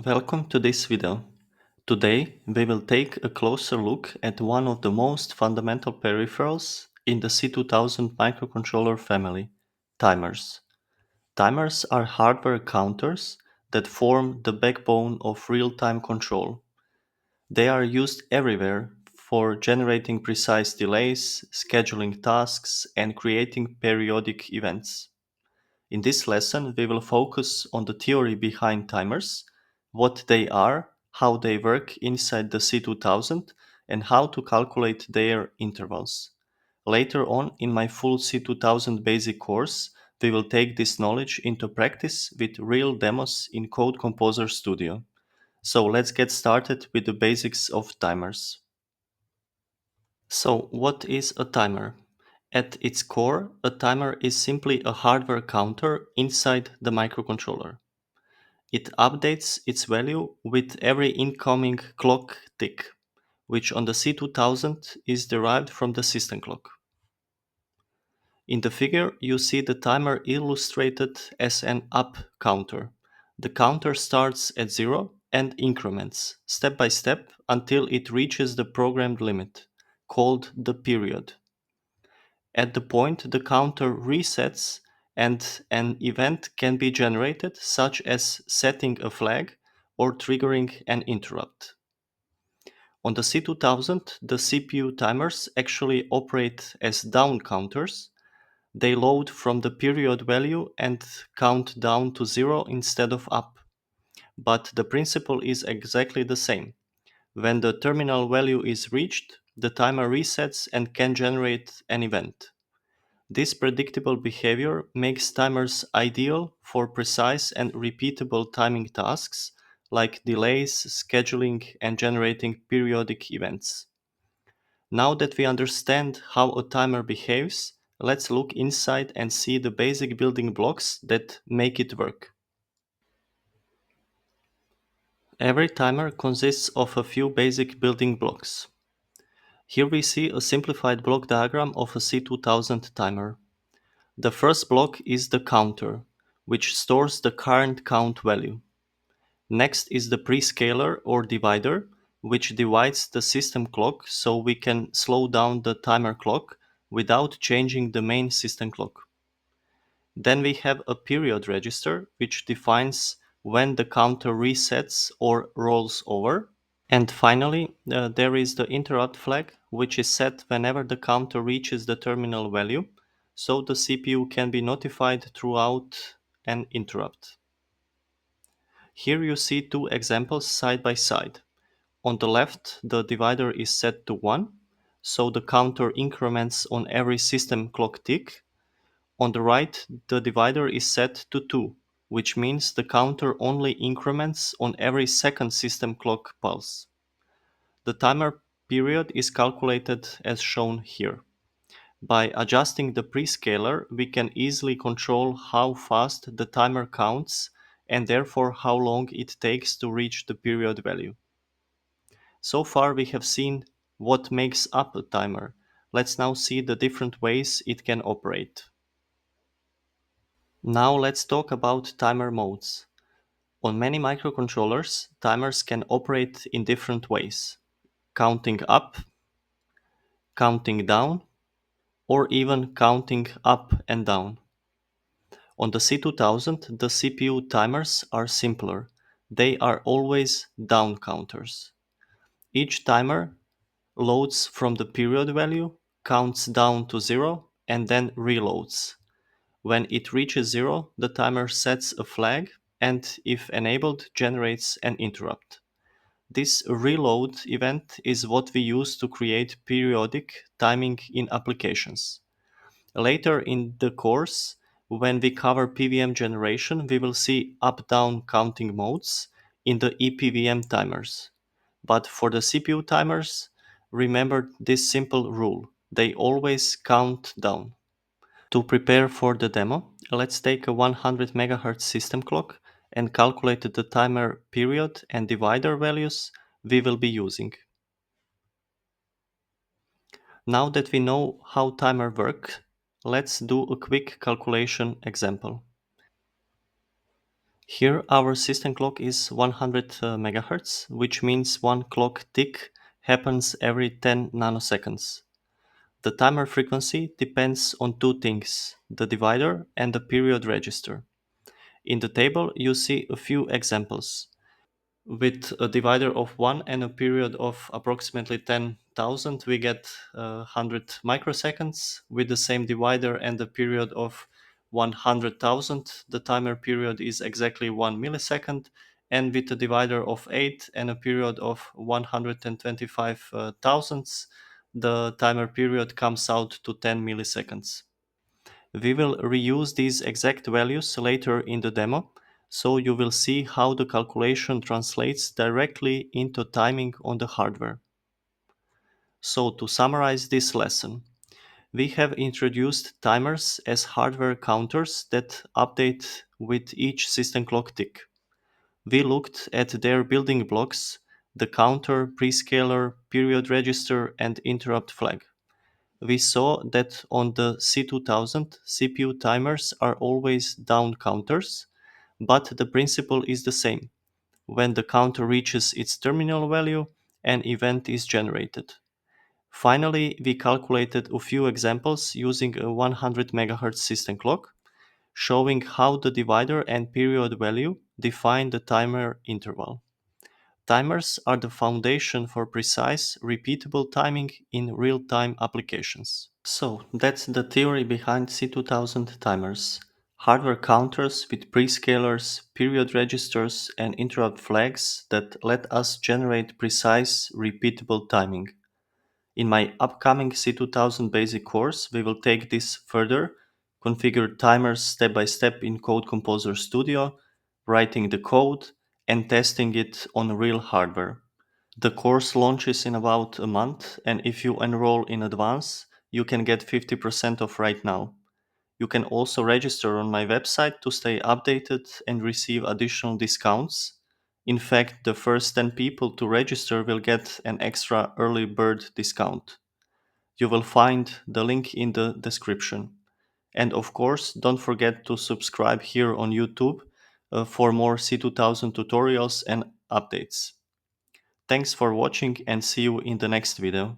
Welcome to this video. Today we will take a closer look at one of the most fundamental peripherals in the C2000 microcontroller family, timers. Timers are hardware counters that form the backbone of real-time control. They are used everywhere for generating precise delays, scheduling tasks, and creating periodic events. In this lesson, we will focus on the theory behind timers, what they are, how they work inside the C2000, and how to calculate their intervals. Later on in my full C2000 Basic course, we will take this knowledge into practice with real demos in Code Composer Studio. So let's get started with the basics of timers. So, what is a timer? At its core, a timer is simply a hardware counter inside the microcontroller. It updates its value with every incoming clock tick, which on the C2000 is derived from the system clock. In the figure, you see the timer illustrated as an up counter. The counter starts at 0 and increments step by step until it reaches the programmed limit, called the period. At the point the counter resets and an event can be generated, such as setting a flag or triggering an interrupt. On the C2000, the CPU timers actually operate as down counters. They load from the period value and count down to 0 instead of up. But the principle is exactly the same. When the terminal value is reached, the timer resets and can generate an event. This predictable behavior makes timers ideal for precise and repeatable timing tasks like delays, scheduling, and generating periodic events. Now that we understand how a timer behaves, let's look inside and see the basic building blocks that make it work. Every timer consists of a few basic building blocks. Here we see a simplified block diagram of a C2000 timer. The first block is the counter, which stores the current count value. Next is the prescaler or divider, which divides the system clock so we can slow down the timer clock without changing the main system clock. Then we have a period register, which defines when the counter resets or rolls over. And finally, there is the interrupt flag, which is set whenever the counter reaches the terminal value, so the CPU can be notified throughout an interrupt. Here you see two examples side by side. On the left, the divider is set to 1, so the counter increments on every system clock tick. On the right, the divider is set to 2, which means the counter only increments on every second system clock pulse. The timer period is calculated as shown here. By adjusting the prescaler, we can easily control how fast the timer counts and therefore how long it takes to reach the period value. So far we have seen what makes up a timer. Let's now see the different ways it can operate. Now let's talk about timer modes. On many microcontrollers, timers can operate in different ways: counting up, counting down, or even counting up and down. On the C2000, the CPU timers are simpler. They are always down counters. Each timer loads from the period value, counts down to 0, and then reloads. When it reaches 0, the timer sets a flag and, if enabled, generates an interrupt. This reload event is what we use to create periodic timing in applications. Later in the course, when we cover PWM generation, we will see up-down counting modes in the EPVM timers. But for the CPU timers, remember this simple rule: they always count down. To prepare for the demo, let's take a 100 MHz system clock and calculate the timer period and divider values we will be using. Now that we know how timer works, let's do a quick calculation example. Here our system clock is 100 MHz, which means one clock tick happens every 10 nanoseconds. The timer frequency depends on two things, the divider and the period register. In the table you see a few examples. With a divider of 1 and a period of approximately 10,000, we get 100 microseconds. With the same divider and a period of 100,000, the timer period is exactly 1 millisecond. And with a divider of 8 and a period of 125 thousandths, the timer period comes out to 10 milliseconds. We will reuse these exact values later in the demo, so you will see how the calculation translates directly into timing on the hardware. So to summarize this lesson, we have introduced timers as hardware counters that update with each system clock tick. We looked at their building blocks, the counter, prescaler, period register, and interrupt flag. We saw that on the C2000, CPU timers are always down counters, but the principle is the same. When the counter reaches its terminal value, an event is generated. Finally, we calculated a few examples using a 100 MHz system clock, showing how the divider and period value define the timer interval. Timers are the foundation for precise, repeatable timing in real-time applications. So, that's the theory behind C2000 timers. Hardware counters with prescalers, period registers, and interrupt flags that let us generate precise, repeatable timing. In my upcoming C2000 Basic course, we will take this further, configure timers step by step in Code Composer Studio, writing the code, and testing it on real hardware. The course launches in about a month, and if you enroll in advance, you can get 50% off right now. You can also register on my website to stay updated and receive additional discounts. In fact, the first 10 people to register will get an extra early bird discount. You will find the link in the description. And of course, don't forget to subscribe here on YouTube for more C2000 tutorials and updates. Thanks for watching and see you in the next video.